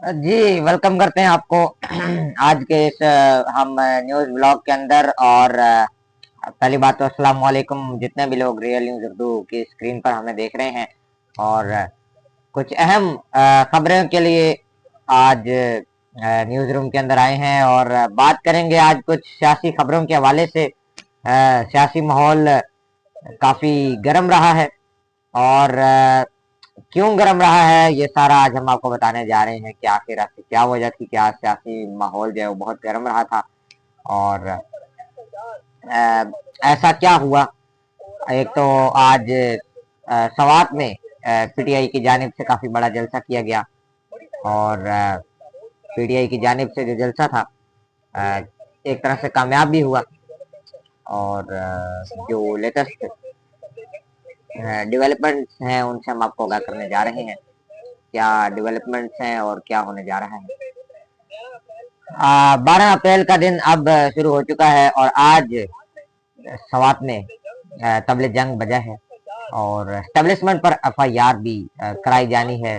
जी, welcome करते हैं आपको आज के इस हम न्यूज़ ब्लॉग के अंदर। और पहली बात तो अस्सलाम वालेकुम जितने भी लोग रियल न्यूज़ उर्दू की स्क्रीन पर हमें देख रहे हैं। और कुछ अहम खबरों के लिए आज न्यूज़ रूम के अंदर आए हैं और बात करेंगे आज कुछ सियासी खबरों के हवाले से। सियासी माहौल काफ़ी गर्म रहा है और क्यों गर्म रहा है ये सारा आज हम आपको बताने जा रहे हैं कि आखिर ऐसी क्या वजह थी कि आज सियासी माहौल जो है वो बहुत गर्म रहा था। और ऐसा क्या हुआ। एक तो आज सवात में पीटीआई की जानिब से काफी बड़ा जलसा किया गया और पीटीआई की जानिब से जो जलसा था एक तरह से कामयाब भी हुआ। और जो लेटेस्ट डेवलपमेंट्स हैं उनसे हम आपको आगाह करने जा रहे हैं क्या डेवलपमेंट्स हैं और क्या होने जा रहा है। 12 अप्रैल का दिन अब शुरू हो चुका है और आज सवात में तबले जंग बजा है और एस्टेब्लिशमेंट पर एफआईआर भी कराई जानी है,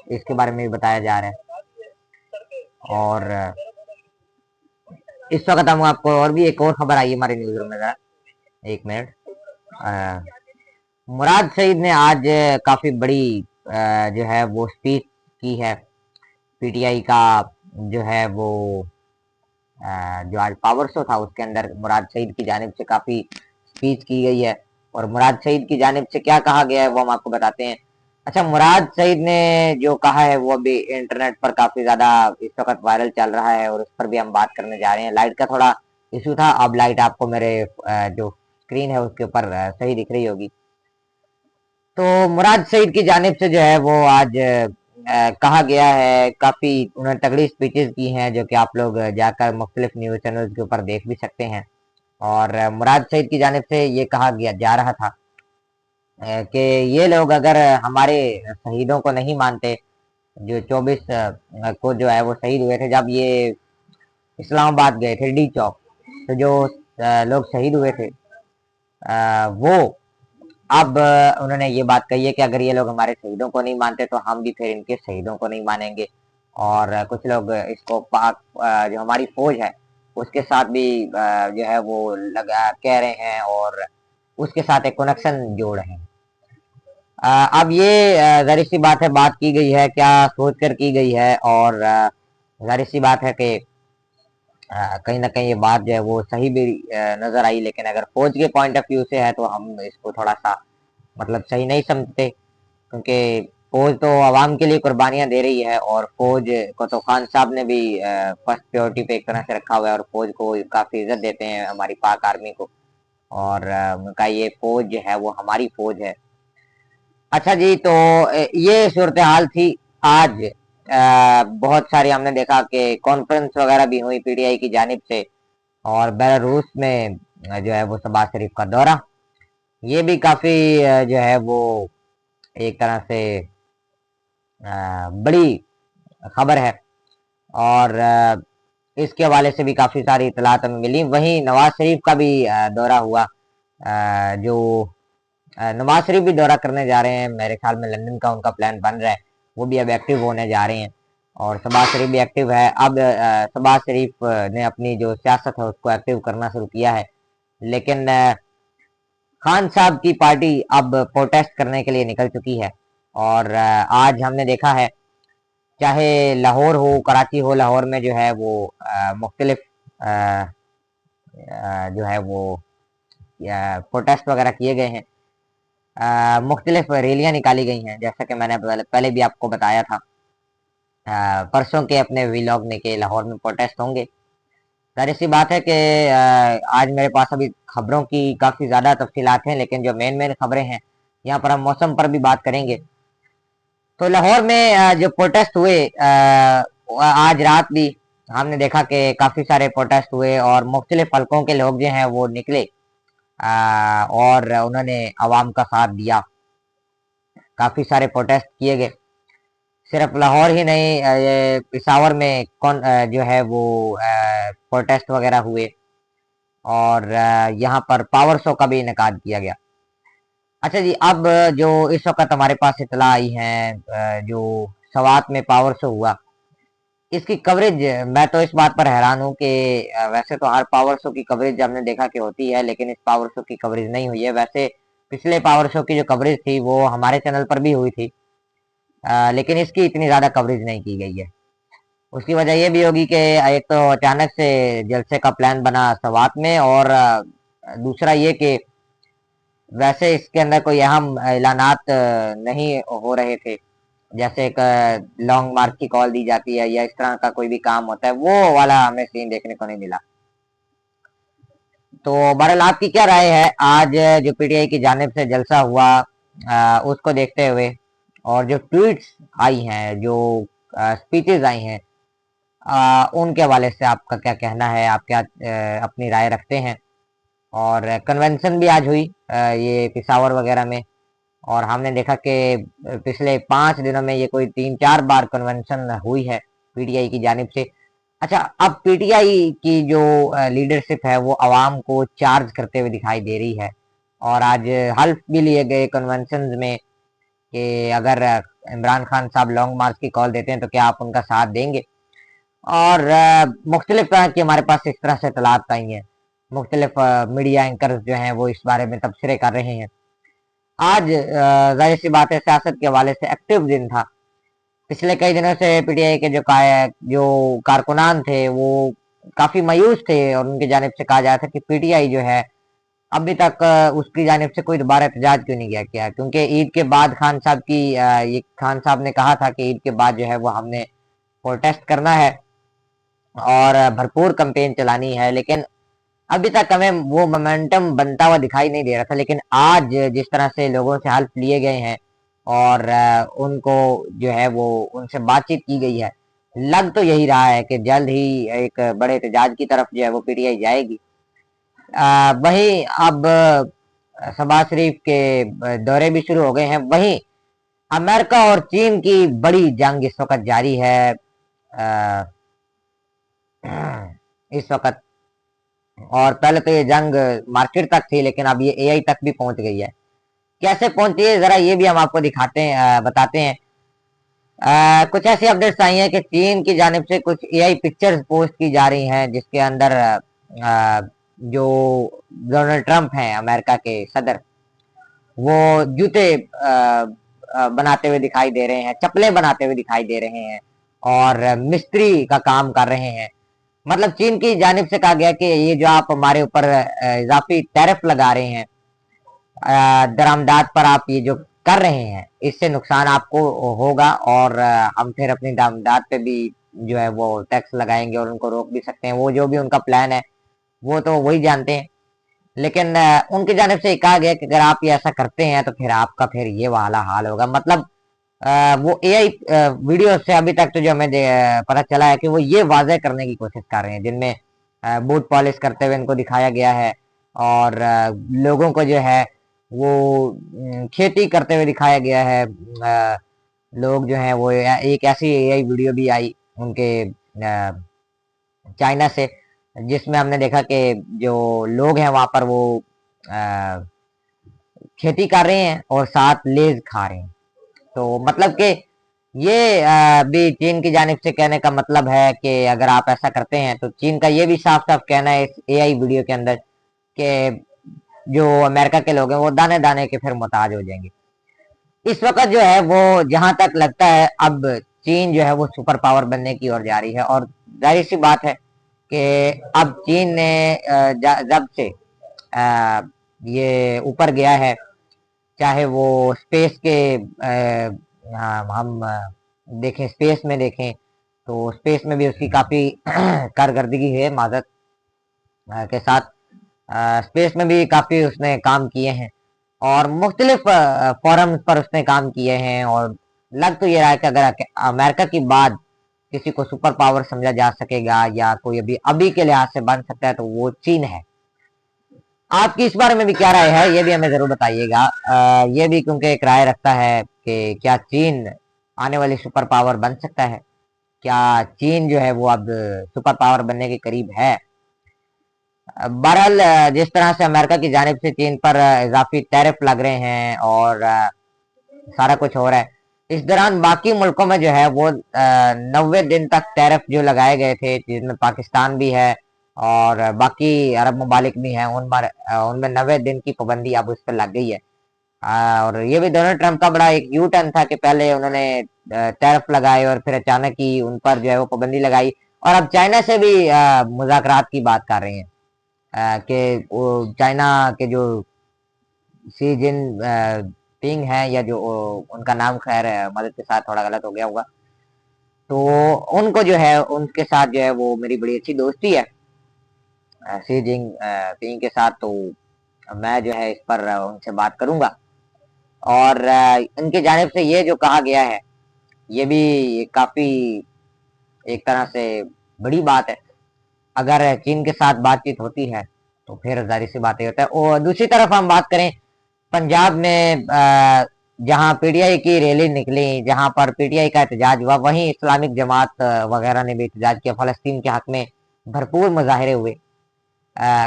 इसके बारे में भी बताया जा रहा है। और इस वक्त हम आपको और भी एक और खबर आई हमारे न्यूज रूम में, जरा एक मिनट। मुराद सईद ने आज काफी बड़ी जो है वो स्पीच की है। पीटीआई का जो है वो जो आज पावर शो था उसके अंदर मुराद सईद की जानिब से काफी स्पीच की गई है। और मुराद सईद की जानिब से क्या कहा गया है वो हम आपको बताते हैं। अच्छा, मुराद सईद ने जो कहा है वो अभी इंटरनेट पर काफी ज्यादा इस वक्त वायरल चल रहा है और उस पर भी हम बात करने जा रहे हैं। लाइट का थोड़ा इशू था, अब लाइट आपको मेरे जो स्क्रीन है उसके ऊपर सही दिख रही होगी। तो मुराद सईद की जानिब से जो है वो आज कहा गया है, काफी उन्होंने तगड़ी स्पीचेस की हैं जो कि आप लोग जाकर मुख्तलिफ न्यूज चैनल के ऊपर देख भी सकते हैं। और मुराद सईद की जानिब से ये कहा गया जा रहा था कि ये लोग अगर हमारे शहीदों को नहीं मानते, जो 24 को जो है वो शहीद हुए थे जब ये इस्लामाबाद गए थे डी चौक, तो जो लोग शहीद हुए थे वो अब उन्होंने ये बात कही है कि अगर ये लोग हमारे शहीदों को नहीं मानते तो हम भी फिर इनके शहीदों को नहीं मानेंगे। और कुछ लोग इसको पाक जो हमारी फौज है उसके साथ भी जो है वो लगा कह रहे हैं और उसके साथ एक कनेक्शन जोड़ रहे हैं। अब ये जाहिर सी बात है बात की गई है क्या सोच कर की गई है और जाहिर सी बात है कि कहीं ना कहीं ये बात जो है वो सही भी नजर आई, लेकिन अगर फौज के पॉइंट ऑफ व्यू से है तो हम इसको थोड़ा सा मतलब सही नहीं समझते, क्योंकि फौज तो आवाम के लिए कुर्बानियां दे रही है और फौज को तो खान साहब ने भी फर्स्ट प्रायोरिटी पे एक तरह से रखा हुआ है और फौज को काफी इज्जत देते हैं हमारी पाक आर्मी को। और उनका ये फौज जो है वो हमारी फौज है। अच्छा जी, तो ये सूरत हाल थी आज। बहुत सारी हमने देखा कि कॉन्फ्रेंस वगैरह भी हुई पीटीआई की जानिब से और बेलारूस में जो है वो शहबाज शरीफ का दौरा, ये भी काफी जो है वो एक तरह से बड़ी खबर है। और इसके हवाले से भी काफी सारी इतलात हमें मिली। वहीं नवाज शरीफ का भी दौरा हुआ, जो नवाज शरीफ भी दौरा करने जा रहे हैं, मेरे ख्याल में लंदन का उनका प्लान बन रहा है, वो भी अब एक्टिव होने जा रहे हैं। और शहबाज शरीफ भी एक्टिव है अब। शहबाज शरीफ ने अपनी जो सियासत है उसको एक्टिव करना शुरू किया है, लेकिन खान साहब की पार्टी अब प्रोटेस्ट करने के लिए निकल चुकी है। और आज हमने देखा है, चाहे लाहौर हो कराची हो, लाहौर में जो है वो मुख्तलिफ जो है वो प्रोटेस्ट वगैरह किए गए हैं, मुख्तलिफ रैलियां निकाली गई हैं, जैसा कि मैंने पहले भी आपको बताया था परसों के अपने व्लॉग में कि लाहौर में प्रोटेस्ट होंगे। जाहिर सी बात है कि आज मेरे पास अभी खबरों की काफ़ी ज़्यादा तफसीलात हैं, लेकिन जो मेन मेन खबरें हैं यहाँ पर हम मौसम पर भी बात करेंगे। तो लाहौर में जो प्रोटेस्ट हुए आज रात भी हमने देखा कि काफ़ी सारे प्रोटेस्ट हुए और मुख्तलिफ हलकों के लोग जो हैं वो निकले और उन्होंने आवाम का साथ दिया। काफ़ी सारे प्रोटेस्ट किए गए, सिर्फ लाहौर ही नहीं, ये पिशावर में कौन जो है वो प्रोटेस्ट वगैरह हुए और यहाँ पर पावर शो का भी इनकाद किया गया। अच्छा जी, अब जो इस वक्त हमारे पास इतला आई है, जो सवात में पावर शो हुआ, इसकी कवरेज, मैं तो इस बात पर हैरान हूँ कि वैसे तो हर पावर शो की कवरेज हमने देखा कि होती है, लेकिन इस पावर शो की कवरेज नहीं हुई है। वैसे पिछले पावर शो की जो कवरेज थी वो हमारे चैनल पर भी हुई थी, लेकिन इसकी इतनी ज़्यादा कवरेज नहीं की गई है। उसकी वजह ये भी होगी कि एक तो अचानक से जलसे का प्लान बना सवात में, और दूसरा ये कि वैसे इसके अंदर कोई अहम ऐलानात नहीं हो रहे थे, जैसे एक लॉन्ग मार्च की कॉल दी जाती है या इस तरह का कोई भी काम होता है, वो वाला हमें सीन देखने को नहीं मिला। तो बहरहाल आपकी क्या राय है, आज जो पीटीआई की जानिब से जलसा हुआ उसको देखते हुए, और जो ट्वीट्स आई हैं, जो स्पीचेस आई हैं, उनके हवाले से आपका क्या कहना है, आप क्या अपनी राय रखते हैं? और कन्वेंशन भी आज हुई ये पिशावर वगैरह में, और हमने देखा कि पिछले 5 दिनों में ये कोई 3-4 बार कन्वेंशन हुई है पीटीआई की जानिब से। अच्छा, अब पीटीआई की जो लीडरशिप है वो आवाम को चार्ज करते हुए दिखाई दे रही है, और आज हल्फ भी लिए गए कन्वेंशन में कि अगर इमरान खान साहब लॉन्ग मार्च की कॉल देते हैं तो क्या आप उनका साथ देंगे। और मुख्तलिफ तरह की हमारे पास इस तरह से इतलात आई हैं, मुख्तलिफ मीडिया एंकर्स जो हैं वो इस बारे में तबसरे कर रहे हैं। आज जाहिर सी बात है सियासत के हवाले से एक्टिव दिन था। पिछले कई दिनों से पीटीआई के जो कारकुनान थे वो काफी मायूस थे, और उनकी जानिब से कहा जा रहा था कि पीटीआई जो है अभी तक उसकी जानिब से कोई दोबारा एहतजाज क्यों नहीं किया, क्योंकि ईद के बाद खान साहब की ये खान साहब ने कहा था कि ईद के बाद जो है वो हमने प्रोटेस्ट करना है और भरपूर कैंपेन चलानी है, लेकिन अभी तक हमें वो मोमेंटम बनता हुआ दिखाई नहीं दे रहा था। लेकिन आज जिस तरह से लोगों से हेल्प लिए गए हैं और उनको जो है वो उनसे बातचीत की गई है, लग तो यही रहा है कि जल्द ही एक बड़े एहतजाज की तरफ जो है वो पीटीआई जाएगी। वहीं अब शहबाज शरीफ के दौरे भी शुरू हो गए हैं। वहीं अमेरिका और चीन की बड़ी जंग इस वक्त जारी है। अ, इस वक्त, और पहले तो ये जंग मार्केट तक थी, लेकिन अब ये एआई तक भी पहुंच गई है। कैसे पहुंची है जरा ये भी हम आपको दिखाते हैं, बताते हैं। कुछ ऐसी अपडेट्स आई हैं कि चीन की जानिब से कुछ एआई पिक्चर्स पोस्ट की जा रही हैं, जिसके अंदर जो डोनाल्ड ट्रंप हैं अमेरिका के सदर, वो जूते बनाते हुए दिखाई दे रहे हैं, चप्पलें बनाते हुए दिखाई दे रहे हैं, और मिस्त्री का काम कर रहे हैं। मतलब चीन की जानिब से कहा गया कि ये जो आप हमारे ऊपर इजाफी टैरिफ लगा रहे हैं, दरामदात पर आप ये जो कर रहे हैं, इससे नुकसान आपको होगा, और हम फिर अपनी दरामदात पे भी जो है वो टैक्स लगाएंगे और उनको रोक भी सकते हैं। वो जो भी उनका प्लान है वो तो वही जानते हैं, लेकिन उनकी जानिब से कहा गया कि अगर आप ये ऐसा करते हैं तो फिर आपका फिर ये वाला हाल होगा। मतलब वो एआई वीडियो से अभी तक तो जो हमें पता चला है कि वो ये वाजह करने की कोशिश कर रहे हैं, जिनमें बूट पॉलिश करते हुए इनको दिखाया गया है, और लोगों को जो है वो खेती करते हुए दिखाया गया है। लोग जो हैं वो एक ऐसी एआई वीडियो भी आई उनके चाइना से, जिसमें हमने देखा कि जो लोग हैं वहां पर वो खेती कर रहे हैं और साथ लेज खा रहे हैं। तो मतलब कि ये भी चीन की जानिब से कहने का मतलब है कि अगर आप ऐसा करते हैं, तो चीन का ये भी साफ साफ कहना है इस एआई वीडियो के अंदर कि जो अमेरिका के लोग हैं वो दाने दाने के फिर मोहताज हो जाएंगे। इस वक्त जो है वो जहां तक लगता है अब चीन जो है वो सुपर पावर बनने की ओर जा रही है, और जाहिर सी बात है कि अब चीन ने जब से ये ऊपर गया है, चाहे वो स्पेस के हम देखें, स्पेस में देखें तो स्पेस में भी उसकी काफ़ी कारकर्दगी है मादत के साथ। स्पेस में भी काफ़ी उसने काम किए हैं, और मुख्तलिफ फोरम्स पर उसने काम किए हैं, और लग तो ये रहा है कि अगर अमेरिका की बाद किसी को सुपर पावर समझा जा सकेगा या कोई अभी अभी के लिहाज से बन सकता है तो वो चीन है। आपकी इस बारे में भी क्या राय है, ये भी हमें जरूर बताइएगा। ये भी क्योंकि एक राय रखता है कि क्या चीन आने वाली सुपर पावर बन सकता है, क्या चीन जो है वो अब सुपर पावर बनने के करीब है। बहरहाल जिस तरह से अमेरिका की जानिब से चीन पर इजाफी टैरिफ लग रहे हैं और सारा कुछ हो रहा है, इस दौरान बाकी मुल्कों में जो है वो 90 दिन तक टैरिफ जो लगाए गए थे, जिसमें पाकिस्तान भी है और बाकी अरब ममालिक भी हैं, उनमें 90 दिन की पाबंदी अब उस पर लग गई है। और ये भी डोनाल्ड ट्रंप का बड़ा एक यू टर्न था कि पहले उन्होंने टैरिफ लगाए और फिर अचानक ही उन पर जो है वो पाबंदी लगाई, और अब चाइना से भी मुज़ाकरात की बात कर रहे हैं कि वो चाइना के जो सी जिन पिंग है, या जो उनका नाम खैर मदद के साथ थोड़ा गलत हो गया होगा, तो उनको जो है उनके साथ जो है वो मेरी बड़ी अच्छी दोस्ती है सी जिन पिंग के साथ। तो मैं जो है इस पर उनसे बात करूंगा, और इनकी जानिब से ये जो कहा गया है ये भी काफी एक तरह से बड़ी बात है। अगर चीन के साथ बातचीत होती है तो फिर जाहिर सी बात होता है। और दूसरी तरफ हम बात करें पंजाब में, जहां पीटीआई की रैली निकली, जहां पर पीटीआई का एहतजाज हुआ, वहीं इस्लामिक जमात वगैरह ने भी एहतजाज किया। फलस्तीन के हक में भरपूर मुजाहरे हुए,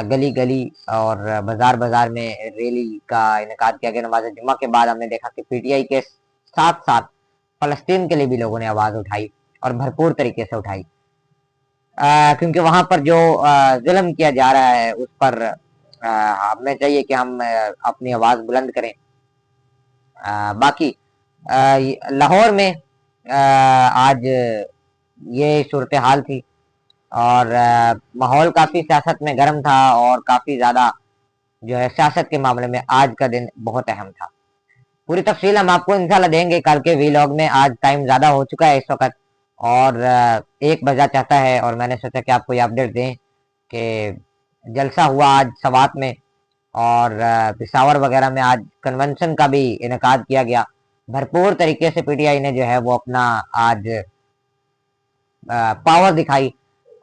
गली गली और बाजार बाजार में रैली का इनेकाद किया गया। नमाज जुम्मा के बाद हमने देखा कि पीटीआई के साथ साथ फलस्तीन के लिए भी लोगों ने आवाज उठाई और भरपूर तरीके से उठाई, क्योंकि वहां पर जो जुल्म किया जा रहा है उस पर हमें चाहिए कि हम अपनी आवाज बुलंद करें। बाकी लाहौर में आज ये सूरत हाल थी, और माहौल काफी सियासत में गर्म था, और काफी ज्यादा जो है सियासत के मामले में आज का दिन बहुत अहम था। पूरी तफसील हम आपको इंशाल्लाह देंगे कल के वीलॉग में। आज टाइम ज्यादा हो चुका है इस वक्त, और 1 बजा चाहता है, और मैंने सोचा कि आपको ये अपडेट दें कि जलसा हुआ आज सवात में, और पिशावर वगैरह में आज कन्वेंशन का भी इनेकाद किया गया। भरपूर तरीके से पीटीआई ने जो है वो अपना आज पावर दिखाई,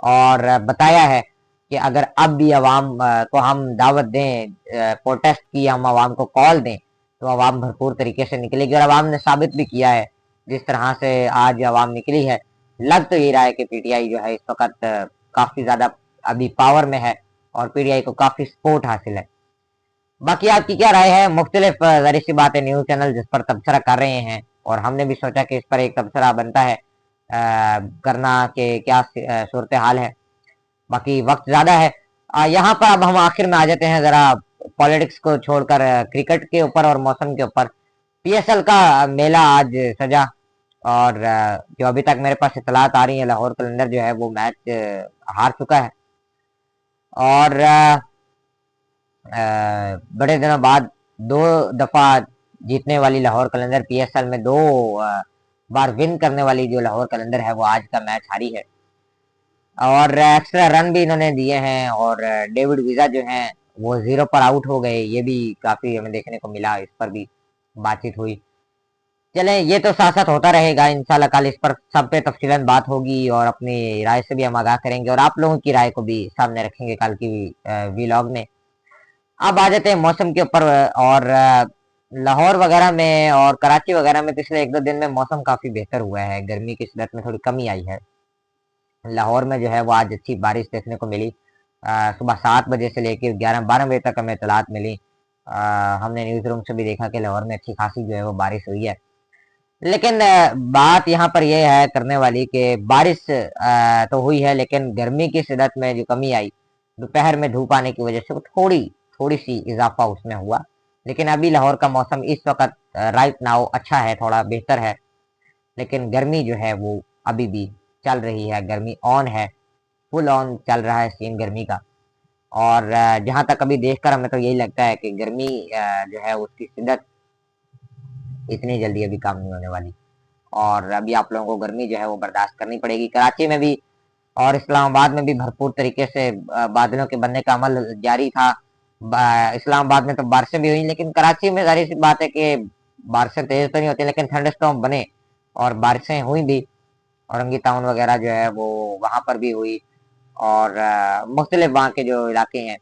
और बताया है कि अगर अब भी अवाम को हम दावत दें प्रोटेस्ट की, हम अवाम को कॉल दें, तो अवाम भरपूर तरीके से निकलेगी। और अवाम ने साबित भी किया है, जिस तरह से आज अवाम निकली है। लग तो ये रहा है कि पीटीआई जो है इस वक्त काफी ज्यादा अभी पावर में है, और पीटीआई को काफी सपोर्ट हासिल है। बाकी आपकी क्या राय है? मुख्तलिफ जाहिर सी बात है न्यूज चैनल जिस पर तबसरा कर रहे हैं, और हमने भी सोचा कि इस पर एक तबसरा बनता है करना कि क्या सूरत हाल है। बाकी वक्त ज्यादा है, यहाँ पर अब हम आखिर में आ जाते हैं जरा पॉलिटिक्स को छोड़कर क्रिकेट के ऊपर और मौसम के ऊपर। पीएसएल का मेला आज सजा, और जो अभी तक मेरे पास इतलात आ रही है, लाहौर कलंदर जो है वो मैच हार चुका है, और बड़े दिनों बाद 2 दफा जीतने वाली लाहौर कलंदर, पीएसएल में 2 बार विन करने वाली जो लाहौर कलंदर है, वो आज का मैच हारी है। और एक्स्ट्रा रन भी इन्होंने दिए हैं, और डेविड वीजा जो हैं वो 0 पर आउट हो गए। ये भी काफी हमें देखने को मिला, इस पर भी बातचीत हुई। चलें, ये तो साथ साथ होता रहेगा इंशाल्लाह। कल इस पर सब पे तफसीलन बात होगी, और अपनी राय से भी हम आगाह करेंगे, और आप लोगों की राय को भी सामने रखेंगे कल की वीलॉग में। अब आ जाते हैं मौसम के ऊपर, और लाहौर वगैरह में और कराची वगैरह में पिछले 1-2 दिन में मौसम काफी बेहतर हुआ है, गर्मी की शिदत में थोड़ी कमी आई है। लाहौर में जो है वो आज अच्छी बारिश देखने को मिली, सुबह 7 बजे से लेकर 11-12 बजे तक हमें इतलात मिली। हमने न्यूज रूम से भी देखा कि लाहौर में अच्छी खासी जो है वो बारिश हुई है। लेकिन बात यहाँ पर यह है करने वाली कि बारिश तो हुई है, लेकिन गर्मी की शिदत में जो कमी आई, दोपहर में धूप आने की वजह से वो थोड़ी थोड़ी सी इजाफा उसमें हुआ। लेकिन अभी लाहौर का मौसम इस वक्त राइट नाउ अच्छा है, थोड़ा बेहतर है, लेकिन गर्मी जो है वो अभी भी चल रही है। गर्मी ऑन है, फुल ऑन चल रहा है सीन गर्मी का। और जहां तक अभी देखकर हमें तो यही लगता है कि गर्मी जो है उसकी शिद्दत इतनी जल्दी अभी कम नहीं होने वाली, और अभी आप लोगों को गर्मी जो है वो बर्दाश्त करनी पड़ेगी। कराची में भी और इस्लामाबाद में भी भरपूर तरीके से बादलों के बनने का अमल जारी था। इस्लामाबाद में तो बारिशें भी हुई, लेकिन कराची में जाहिर सी बात है कि बारिशें तेज तो नहीं होती, लेकिन थंडरस्टॉर्म बने और बारिशें हुई भी। औरंगी टाउन वगैरह जो है वो वहां पर भी हुई, और मुख्तलिफ वहाँ के जो इलाके हैं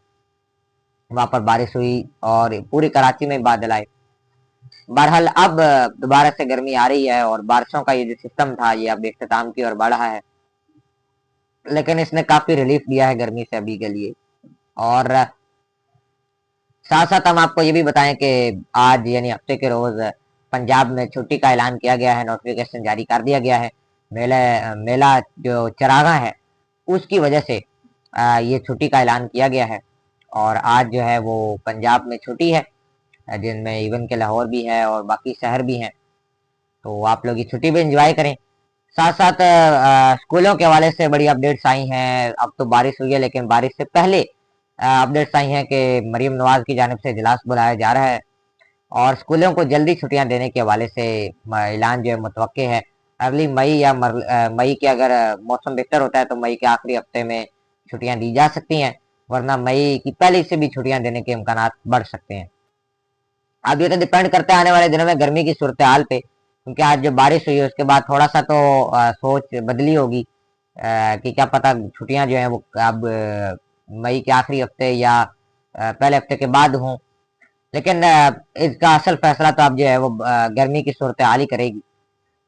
वहां पर बारिश हुई, और पूरी कराची में बादल आए। बहरहाल अब दोबारा से गर्मी आ रही है, और बारिशों का ये जो सिस्टम था ये अब इख्तिताम की ओर बढ़ा है, लेकिन इसने काफी रिलीफ दिया है गर्मी से अभी के लिए। और साथ साथ हम आपको ये भी बताएं कि आज यानी हफ्ते के रोज पंजाब में छुट्टी का ऐलान किया गया है, नोटिफिकेशन जारी कर दिया गया है। मेला जो चरागा है उसकी वजह से ये छुट्टी का ऐलान किया गया है और आज जो है वो पंजाब में छुट्टी है, जिनमें इवन के लाहौर भी है और बाकी शहर भी हैं। तो आप लोग ये छुट्टी भी एंजॉय करें। साथ साथ स्कूलों के हवाले से बड़ी अपडेट्स आई हैं। अब तो बारिश हुई है लेकिन बारिश से पहले अपडेट्स आई हैं कि मरीम नवाज की जानिब से इजलास बुलाया जा रहा है और स्कूलों को जल्दी छुट्टियां देने के हवाले से ऐलान जो है मुतवक्के है। अर्ली मई या मई के अगर मौसम बेहतर होता है तो मई के आखिरी हफ्ते में छुट्टियां दी जा सकती हैं, वरना मई की पहले से भी छुट्टियां देने के इम्कान बढ़ सकते हैं। अब ये तो डिपेंड करता है आने वाले दिनों में गर्मी की सूरत हाल पे, क्योंकि आज जो बारिश हुई है उसके बाद थोड़ा सा तो सोच बदली होगी कि क्या पता छुट्टियां जो है वो अब मई के आखिरी हफ्ते या पहले हफ्ते के बाद हों। लेकिन इसका असल फैसला तो अब जो है वो गर्मी की सूरत हाल ही करेगी,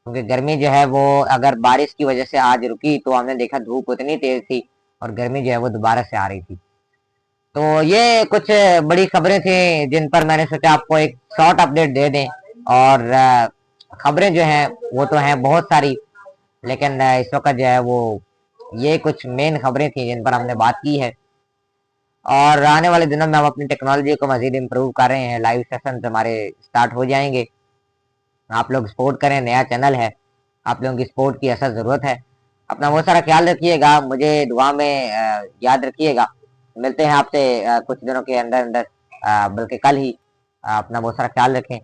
क्योंकि गर्मी जो है वो अगर बारिश की वजह से आज रुकी तो हमने देखा धूप उतनी तेज थी और गर्मी जो है वो दोबारा से आ रही थी। तो ये कुछ बड़ी खबरें थी जिन पर मैंने सोचा आपको एक शॉर्ट अपडेट दे दें। और खबरें जो हैं वो तो हैं बहुत सारी, लेकिन इस वक्त जो है वो ये कुछ मेन खबरें थी जिन पर हमने बात की है। और आने वाले दिनों में हम अपनी टेक्नोलॉजी को मजीद इम्प्रूव कर रहे हैं, लाइव सेशन हमारे स्टार्ट हो जाएंगे। आप लोग सपोर्ट करें, नया चैनल है, आप लोगों की सपोर्ट की असल ज़रूरत है। अपना बहुत सारा ख्याल रखिएगा, मुझे दुआ में याद रखिएगा। मिलते हैं आपसे कुछ दिनों के अंदर अंदर, बल्कि कल ही। अपना बहुत सारा ख्याल रखें।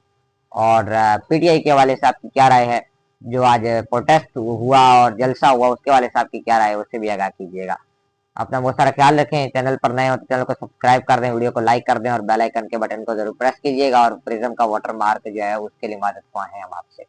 और पीटीआई के हवाले से आपकी क्या राय है, जो आज प्रोटेस्ट हुआ और जलसा हुआ उसके हवाले से आपकी क्या राय है, उससे भी आगाह कीजिएगा। अपना बहुत सारा ख्याल रखें। चैनल पर नए हो तो चैनल को सब्सक्राइब कर दें, वीडियो को लाइक कर दें और बेल आइकन के बटन को जरूर प्रेस कीजिएगा। और प्रिज्म का वाटर मार्क जो है उसके लिए मदद पाए हैं हम आपसे।